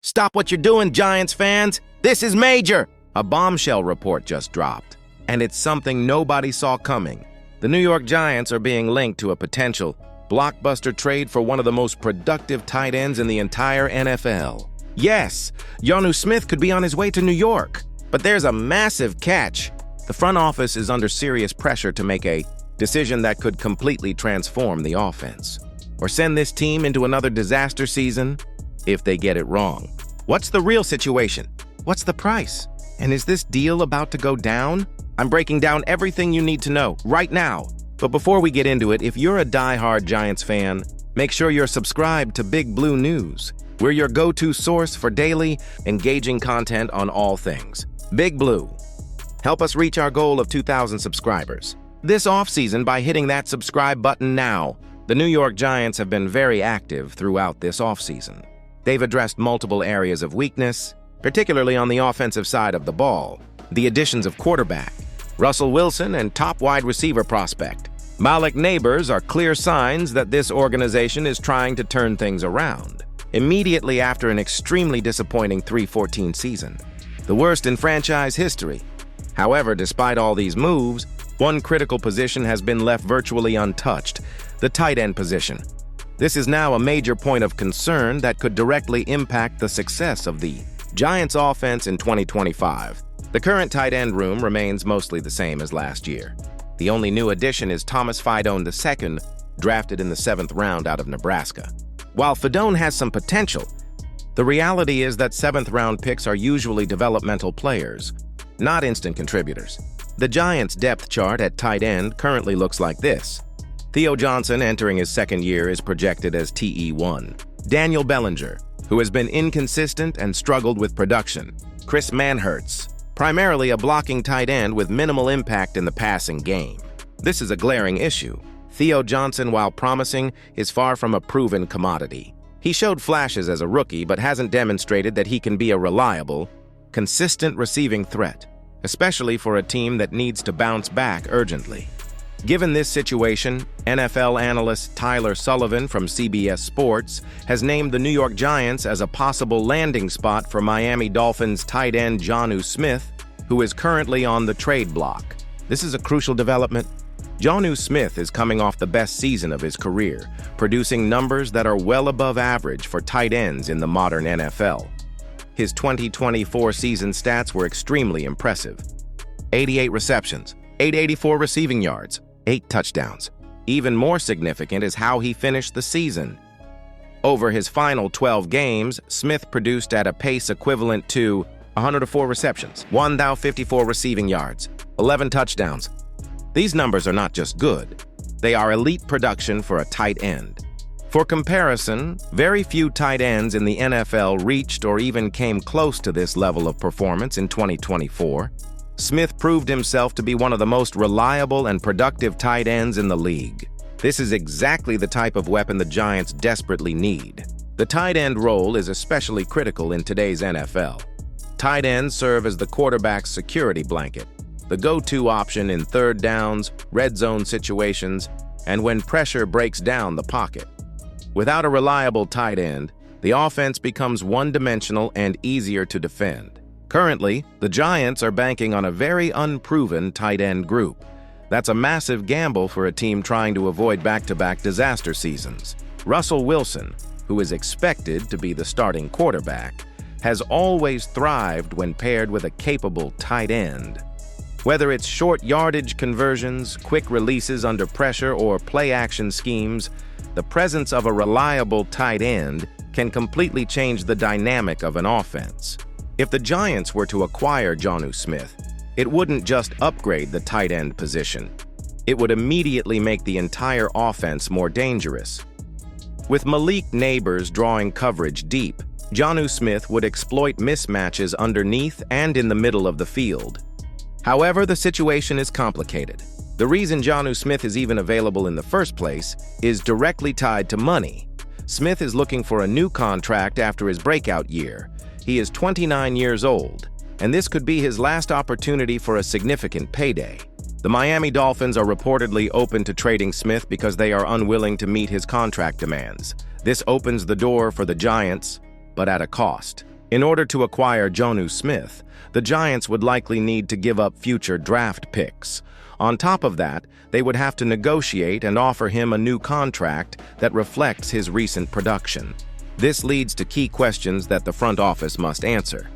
Stop what you're doing, Giants fans! This is major! A bombshell report just dropped, and it's something nobody saw coming. The New York Giants are being linked to a potential blockbuster trade for one of the most productive tight ends in the entire NFL. Yes, Jonnu Smith could be on his way to New York, but there's a massive catch. The front office is under serious pressure to make a decision that could completely transform the offense, or send this team into another disaster season if they get it wrong. What's the real situation? What's the price? And is this deal about to go down? I'm breaking down everything you need to know right now. But before we get into it, if you're a die-hard Giants fan, make sure you're subscribed to Big Blue News. We're your go-to source for daily, engaging content on all things. Big Blue. Help us reach our goal of 2,000 subscribers this offseason by hitting that subscribe button now. The New York Giants have been very active throughout this offseason. They've addressed multiple areas of weakness, particularly on the offensive side of the ball. The additions of quarterback Russell Wilson and top wide receiver prospect Malik Nabers are clear signs that this organization is trying to turn things around. Immediately after an extremely disappointing 3-14 season, the worst in franchise history. However, despite all these moves, one critical position has been left virtually untouched: the tight end position. This is now a major point of concern that could directly impact the success of the Giants offense in 2025. The current tight end room remains mostly the same as last year. The only new addition is Thomas Fidone II, drafted in the 7th round out of Nebraska. While Fidone has some potential, the reality is that 7th-round picks are usually developmental players, not instant contributors. The Giants' depth chart at tight end currently looks like this. Theo Johnson, entering his second year, is projected as TE1. Daniel Bellinger, who has been inconsistent and struggled with production. Chris Manhertz, primarily a blocking tight end with minimal impact in the passing game. This is a glaring issue. Theo Johnson, while promising, is far from a proven commodity. He showed flashes as a rookie, but hasn't demonstrated that he can be a reliable, consistent receiving threat, especially for a team that needs to bounce back urgently. Given this situation, NFL analyst Tyler Sullivan from CBS Sports has named the New York Giants as a possible landing spot for Miami Dolphins tight end Jonnu Smith, who is currently on the trade block. This is a crucial development. Jonnu Smith is coming off the best season of his career, producing numbers that are well above average for tight ends in the modern NFL. His 2024 season stats were extremely impressive. 88 receptions, 884 receiving yards, 8 touchdowns. Even more significant is how he finished the season. Over his final 12 games, Smith produced at a pace equivalent to 104 receptions, 1,054 receiving yards, 11 touchdowns. These numbers are not just good, they are elite production for a tight end. For comparison, very few tight ends in the NFL reached or even came close to this level of performance in 2024. Smith proved himself to be one of the most reliable and productive tight ends in the league. This is exactly the type of weapon the Giants desperately need. The tight end role is especially critical in today's NFL. Tight ends serve as the quarterback's security blanket, the go-to option in third downs, red zone situations, and when pressure breaks down the pocket. Without a reliable tight end, the offense becomes one-dimensional and easier to defend. Currently, the Giants are banking on a very unproven tight end group. That's a massive gamble for a team trying to avoid back-to-back disaster seasons. Russell Wilson, who is expected to be the starting quarterback, has always thrived when paired with a capable tight end. Whether it's short yardage conversions, quick releases under pressure, or play-action schemes, the presence of a reliable tight end can completely change the dynamic of an offense. If the Giants were to acquire Jonnu Smith, it wouldn't just upgrade the tight end position. It would immediately make the entire offense more dangerous. With Malik Nabers drawing coverage deep, Jonnu Smith would exploit mismatches underneath and in the middle of the field. However, the situation is complicated. The reason Jonnu Smith is even available in the first place is directly tied to money. Smith is looking for a new contract after his breakout year. He is 29 years old, and this could be his last opportunity for a significant payday. The Miami Dolphins are reportedly open to trading Smith because they are unwilling to meet his contract demands. This opens the door for the Giants, but at a cost. In order to acquire Jonnu Smith, the Giants would likely need to give up future draft picks. On top of that, they would have to negotiate and offer him a new contract that reflects his recent production. This leads to key questions that the front office must answer.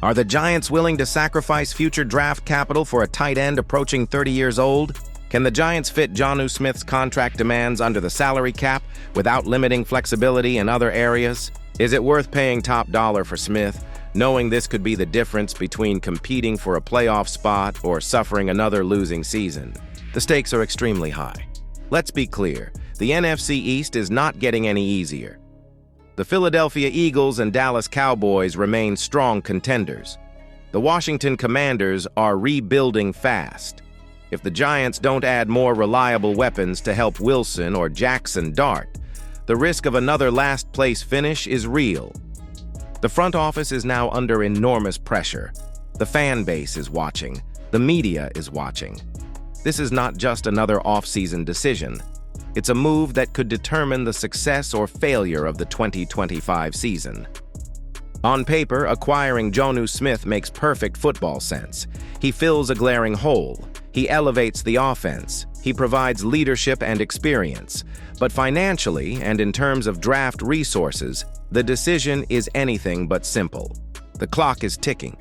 Are the Giants willing to sacrifice future draft capital for a tight end approaching 30 years old? Can the Giants fit Jonnu Smith's contract demands under the salary cap without limiting flexibility in other areas? Is it worth paying top dollar for Smith, knowing this could be the difference between competing for a playoff spot or suffering another losing season? The stakes are extremely high. Let's be clear, the NFC East is not getting any easier. The Philadelphia Eagles and Dallas Cowboys remain strong contenders. The Washington Commanders are rebuilding fast. If the Giants don't add more reliable weapons to help Wilson or Jackson Dart, the risk of another last-place finish is real. The front office is now under enormous pressure. The fan base is watching. The media is watching. This is not just another off-season decision. It's a move that could determine the success or failure of the 2025 season. On paper, acquiring Jonnu Smith makes perfect football sense. He fills a glaring hole. He elevates the offense. He provides leadership and experience. But financially, and in terms of draft resources, the decision is anything but simple. The clock is ticking.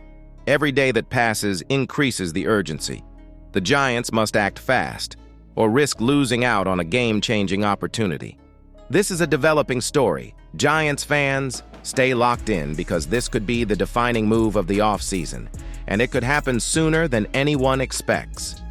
Every day that passes increases the urgency. The Giants must act fast, or risk losing out on a game-changing opportunity. This is a developing story. Giants fans, stay locked in because this could be the defining move of the offseason, and it could happen sooner than anyone expects.